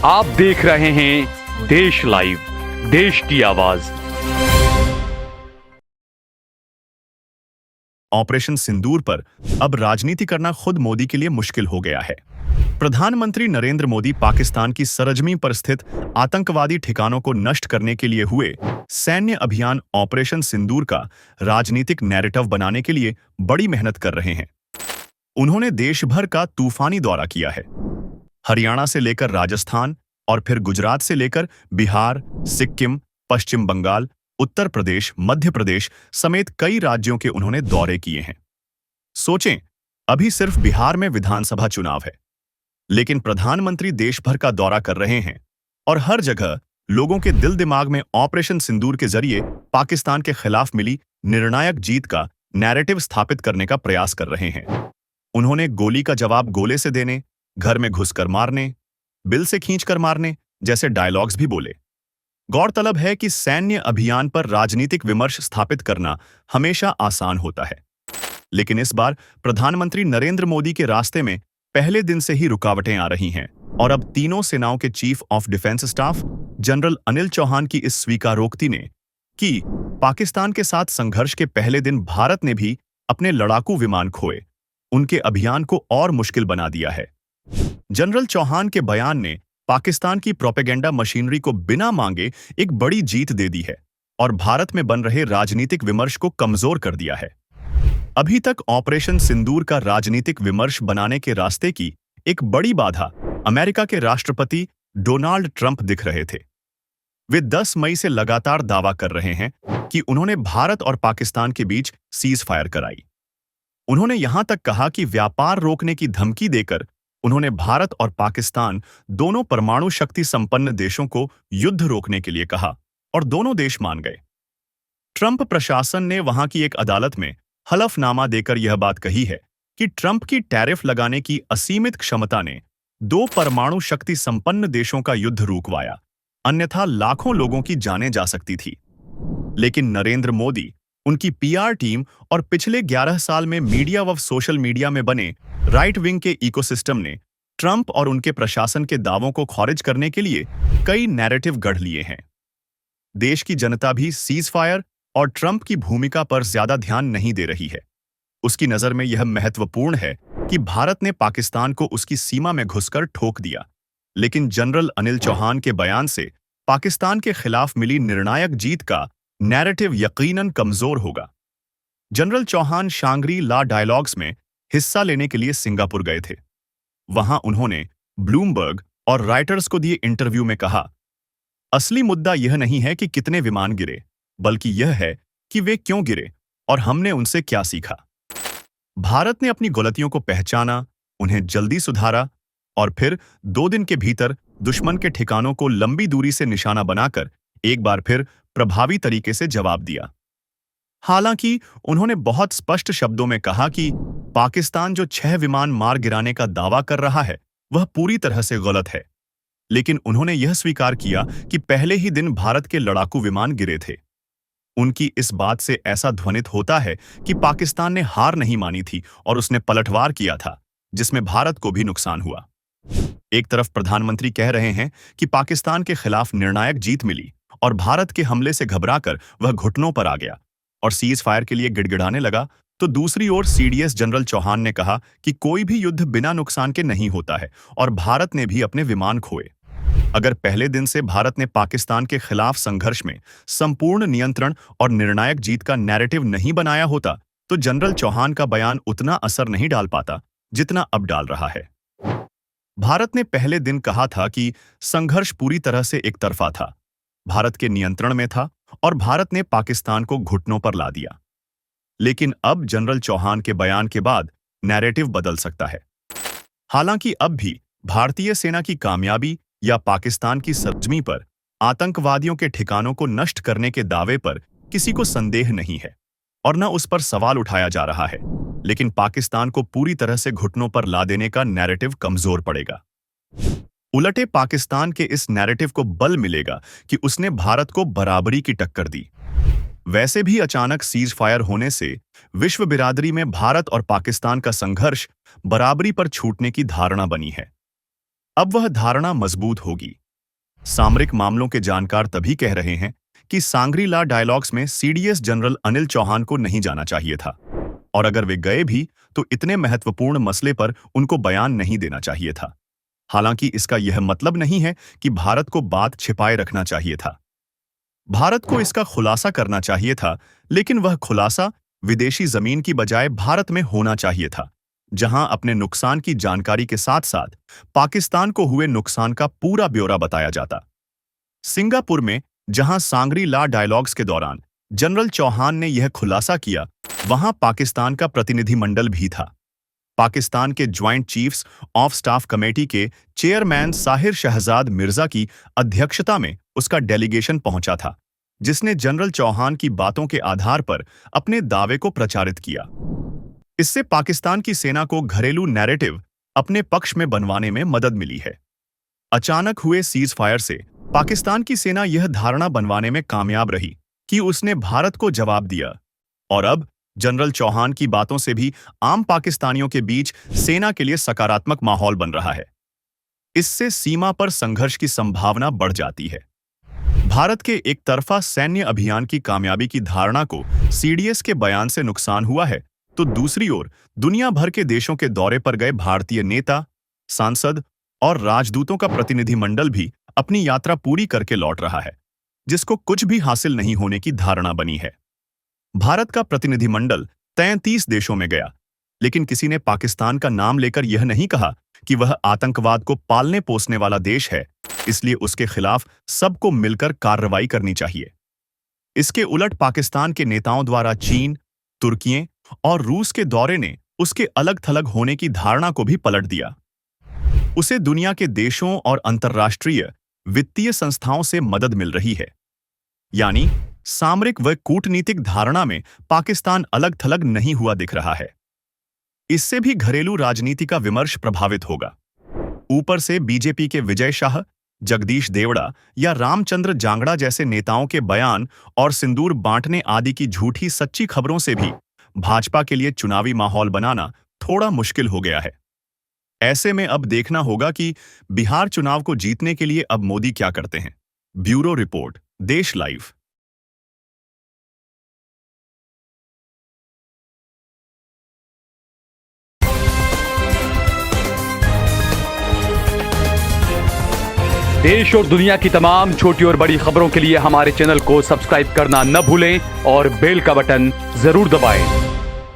आप देख रहे हैं देश लाइव, देश की आवाज। ऑपरेशन सिंदूर पर अब राजनीति करना खुद मोदी के लिए मुश्किल हो गया है। प्रधानमंत्री नरेंद्र मोदी पाकिस्तान की सरजमी पर स्थित आतंकवादी ठिकानों को नष्ट करने के लिए हुए सैन्य अभियान ऑपरेशन सिंदूर का राजनीतिक नैरेटिव बनाने के लिए बड़ी मेहनत कर रहे हैं। उन्होंने देश भर का तूफानी दौरा किया है। हरियाणा से लेकर राजस्थान और फिर गुजरात से लेकर बिहार, सिक्किम, पश्चिम बंगाल, उत्तर प्रदेश, मध्य प्रदेश समेत कई राज्यों के उन्होंने दौरे किए हैं। सोचें, अभी सिर्फ बिहार में विधानसभा चुनाव है, लेकिन प्रधानमंत्री देश भर का दौरा कर रहे हैं और हर जगह लोगों के दिल दिमाग में ऑपरेशन सिंदूर के जरिए पाकिस्तान के खिलाफ मिली निर्णायक जीत का नैरेटिव स्थापित करने का प्रयास कर रहे हैं। उन्होंने गोली का जवाब गोले से देने, घर में घुसकर मारने, बिल से खींचकर मारने जैसे डायलॉग्स भी बोले। गौरतलब है कि सैन्य अभियान पर राजनीतिक विमर्श स्थापित करना हमेशा आसान होता है, लेकिन इस बार प्रधानमंत्री नरेंद्र मोदी के रास्ते में पहले दिन से ही रुकावटें आ रही हैं और अब तीनों सेनाओं के chief of defence staff general Anil Chauhan की इस स्वीकारोक्ति ने कि पाकिस्तान के साथ संघर्ष के पहले दिन भारत ने भी अपने लड़ाकू विमान खोए, उनके अभियान को और मुश्किल बना दिया है। जनरल चौहान के बयान ने पाकिस्तान की प्रोपेगेंडा मशीनरी को बिना मांगे एक बड़ी जीत दे दी है और भारत में बन रहे राजनीतिक विमर्श को कमजोर कर दिया है। अभी तक ऑपरेशन सिंदूर का राजनीतिक विमर्श बनाने के रास्ते की एक बड़ी बाधा अमेरिका के राष्ट्रपति डोनाल्ड ट्रंप दिख रहे थे। वे 10 मई से लगातार दावा कर रहे हैं कि उन्होंने भारत और पाकिस्तान के बीच सीज फायर कराई। उन्होंने यहां तक कहा कि व्यापार रोकने की धमकी देकर उन्होंने भारत और पाकिस्तान दोनों परमाणु शक्ति संपन्न देशों को युद्ध रोकने के लिए कहा और दोनों देश मान गए। ट्रंप प्रशासन ने वहां की एक अदालत में हलफनामा देकर यह बात कही है कि ट्रंप की टैरिफ लगाने की असीमित क्षमता ने 2 परमाणु शक्ति संपन्न देशों का युद्ध रुकवाया, अन्यथा लाखों लोगों की जानें जा सकती थी। लेकिन नरेंद्र मोदी, उनकी पीआर टीम और पिछले 11 साल में मीडिया व सोशल मीडिया में बने राइट विंग के इकोसिस्टम ने ट्रंप और उनके प्रशासन के दावों को खारिज करने के लिए कई नैरेटिव गढ़ लिए हैं। देश की जनता भी सीज फायर और ट्रंप की भूमिका पर ज्यादा ध्यान नहीं दे रही है। उसकी नजर में यह महत्वपूर्ण है कि भारत ने पाकिस्तान को उसकी सीमा में घुसकर ठोक दिया, लेकिन जनरल अनिल चौहान के बयान से पाकिस्तान के खिलाफ मिली निर्णायक जीत का नैरेटिव यकीनन कमजोर होगा। जनरल चौहान शांग्री ला डायलॉग्स में हिस्सा लेने के लिए सिंगापुर गए थे। वहां उन्होंने ब्लूमबर्ग और राइटर्स को दिए इंटरव्यू में कहा, असली मुद्दा यह नहीं है कि कितने विमान गिरे, बल्कि यह है कि वे क्यों गिरे और हमने उनसे क्या सीखा। भारत ने अपनी गलतियों को पहचाना, उन्हें जल्दी सुधारा और फिर 2 दिन के भीतर दुश्मन के ठिकानों को लंबी दूरी से निशाना बनाकर एक बार फिर प्रभावी तरीके से जवाब दिया। हालांकि उन्होंने बहुत स्पष्ट शब्दों में कहा कि पाकिस्तान जो 6 विमान मार गिराने का दावा कर रहा है वह पूरी तरह से गलत है, लेकिन उन्होंने यह स्वीकार किया कि पहले ही दिन भारत के लड़ाकू विमान गिरे थे। उनकी इस बात से ऐसा ध्वनित होता है कि पाकिस्तान ने हार नहीं मानी थी और उसने पलटवार किया था, जिसमें भारत को भी नुकसान हुआ। एक तरफ प्रधानमंत्री कह रहे हैं कि पाकिस्तान के खिलाफ निर्णायक जीत मिली और भारत के हमले से घबराकर वह घुटनों पर आ गया और सीज फायर के लिए गिड़गिड़ाने लगा, तो दूसरी ओर सीडीएस जनरल चौहान ने कहा कि कोई भी युद्ध बिना नुकसान के नहीं होता है और भारत ने भी अपने विमान खोए। अगर पहले दिन से भारत ने पाकिस्तान के खिलाफ संघर्ष में संपूर्ण नियंत्रण और निर्णायक जीत का नैरेटिव नहीं बनाया होता, तो जनरल चौहान का बयान उतना असर नहीं डाल पाता जितना अब डाल रहा है। भारत ने पहले दिन कहा था कि संघर्ष पूरी तरह से एक तरफा था, भारत के नियंत्रण में था और भारत ने पाकिस्तान को घुटनों पर ला दिया। लेकिन अब जनरल चौहान के बयान के बाद नैरेटिव बदल सकता है। हालांकि अब भी भारतीय सेना की कामयाबी या पाकिस्तान की सरजमी पर आतंकवादियों के ठिकानों को नष्ट करने के दावे पर किसी को संदेह नहीं है और न उस पर सवाल उठाया जा रहा है, लेकिन पाकिस्तान को पूरी तरह से घुटनों पर ला देने का नैरेटिव कमजोर पड़ेगा। उलटे पाकिस्तान के इस नैरेटिव को बल मिलेगा कि उसने भारत को बराबरी की टक्कर दी। वैसे भी अचानक सीज फायर होने से विश्व बिरादरी में भारत और पाकिस्तान का संघर्ष बराबरी पर छूटने की धारणा बनी है। अब वह धारणा मजबूत होगी। सामरिक मामलों के जानकार तभी कह रहे हैं कि सांग्री-ला डायलॉग्स में सीडीएस जनरल अनिल चौहान को नहीं जाना चाहिए था, और अगर वे गए भी तो इतने महत्वपूर्ण मसले पर उनको बयान नहीं देना चाहिए था। हालांकि इसका यह मतलब नहीं है कि भारत को बात छिपाए रखना चाहिए था। भारत को इसका खुलासा करना चाहिए था, लेकिन वह खुलासा विदेशी जमीन की बजाय भारत में होना चाहिए था, जहां अपने नुकसान की जानकारी के साथ साथ पाकिस्तान को हुए नुकसान का पूरा ब्यौरा बताया जाता। सिंगापुर में जहां सांग्री-ला डायलॉग्स के दौरान जनरल चौहान ने यह खुलासा किया, वहां पाकिस्तान का प्रतिनिधिमंडल भी था। पाकिस्तान के joint chiefs of staff committee के चेयरमैन साहिर शहजाद मिर्जा की अध्यक्षता में उसका डेलीगेशन पहुंचा था, जिसने जनरल चौहान की बातों के आधार पर अपने दावे को प्रचारित किया। इससे पाकिस्तान की सेना को घरेलू नैरेटिव अपने पक्ष में बनवाने में मदद मिली है। अचानक हुए सीज फायर से पाकिस्तान की सेना यह धारणा बनवाने में कामयाब रही कि उसने भारत को जवाब दिया, और अब जनरल चौहान की बातों से भी आम पाकिस्तानियों के बीच सेना के लिए सकारात्मक माहौल बन रहा है। इससे सीमा पर संघर्ष की संभावना बढ़ जाती है। भारत के एक तरफा सैन्य अभियान की कामयाबी की धारणा को सीडीएस के बयान से नुकसान हुआ है, तो दूसरी ओर दुनिया भर के देशों के दौरे पर गए भारतीय नेता, सांसद और राजदूतों का प्रतिनिधिमंडल भी अपनी यात्रा पूरी करके लौट रहा है, जिसको कुछ भी हासिल नहीं होने की धारणा बनी है। भारत का प्रतिनिधिमंडल 33 देशों में गया, लेकिन किसी ने पाकिस्तान का नाम लेकर यह नहीं कहा कि वह आतंकवाद को पालने पोसने वाला देश है, इसलिए उसके खिलाफ सबको मिलकर कार्रवाई करनी चाहिए। इसके उलट पाकिस्तान के नेताओं द्वारा चीन, तुर्की और रूस के दौरे ने उसके अलग-थलग होने की धारणा को भी पलट दिया। उसे दुनिया के देशों और अंतर्राष्ट्रीय वित्तीय संस्थाओं से मदद मिल रही है, यानी सामरिक व कूटनीतिक धारणा में पाकिस्तान अलग-थलग नहीं हुआ दिख रहा है। इससे भी घरेलू राजनीति का विमर्श प्रभावित होगा। ऊपर से बीजेपी के विजय शाह, जगदीश देवड़ा या रामचंद्र जांगड़ा जैसे नेताओं के बयान और सिंदूर बांटने आदि की झूठी सच्ची खबरों से भी भाजपा के लिए चुनावी माहौल बनाना थोड़ा मुश्किल हो गया है। ऐसे में अब देखना होगा कि बिहार चुनाव को जीतने के लिए अब मोदी क्या करते हैं। ब्यूरो रिपोर्ट, देश लाइव। देश और दुनिया की तमाम छोटी और बड़ी खबरों के लिए हमारे चैनल को सब्सक्राइब करना न भूलें और बेल का बटन जरूर दबाएं।